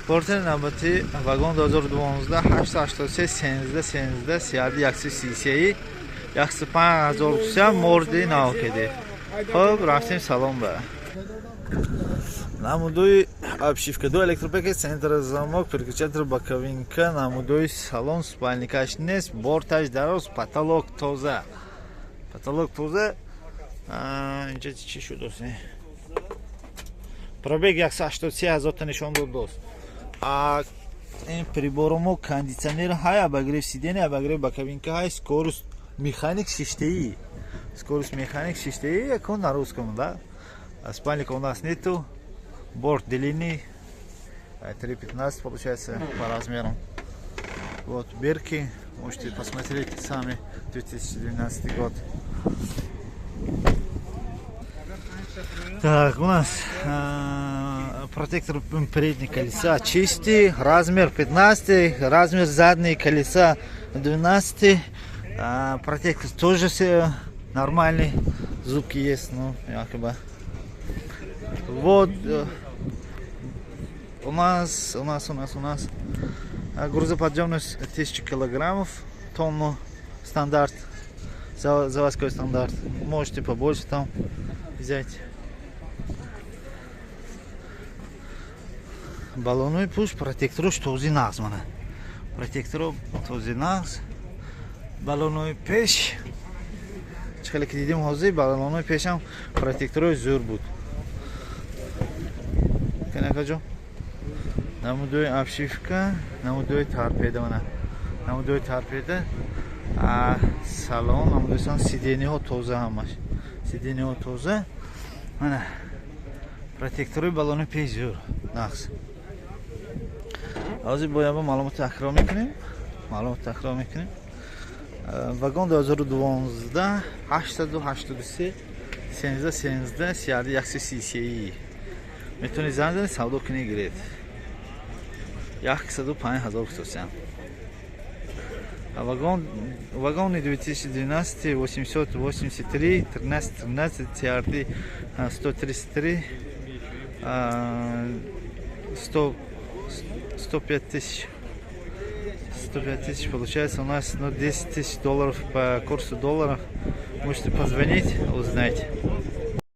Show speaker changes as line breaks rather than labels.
Porter navbati vagon 2012 883 13 130 135 1000 морди навкеди. Хоб рафтим салон ба. Намудуй обшивка до электропакет, центр замок, переключатель, боковинка, намудуй салон, спальникаш нест, бортаж дароз, потолок тоза. Потолок тоза. Инҷа чӣ шудааст? Пробег 183 000 та нишон додааст. این приборуму кондиционер ҳай, абагрев сидени, абагрев боковинка ҳай, скорост механик шиштаи. Скорост механик шиштаи, якон на русском, да? Спальника у нас нету. Борт длинный, 3,15 получается по размерам. Вот бирки, можете посмотреть сами, 2012 год. Так, у нас протектор переднего колеса чистый, размер 15, размер задние колеса 12. Протектор тоже все нормальный, зубки есть, ну, якобы. Вот у нас грузоподъемность 1000 килограммов, тонну стандарт, заводской стандарт. Можете побольше там взять. Баллонный пуш, протектор този нагз мана. Протектор този нагз. Баллонный пеш. Чхали ки дидим ҳозир баллонный пешам протектор зур буд. Канакаҷо. Намудуй обшивка, намудуй торпеда мана. Намудуй торпеда. Салон, намудуй сан сидениҳо тоза ҳамаш. Сидениҳо тоза. Мана. Протектор баллонный пеш зур нағз. Ҳозир бояба маълумот такрор мекунем. Вагон 2012 883 13 133. Метавонед занг занед, савдо кунед гиред. 105000 хусусиям. Вагоны 2012 883 13 13 CRD 133 105 тысяч. 105 тысяч получается у нас, ну, $10 000 по курсу долларов. Можете позвонить, узнать.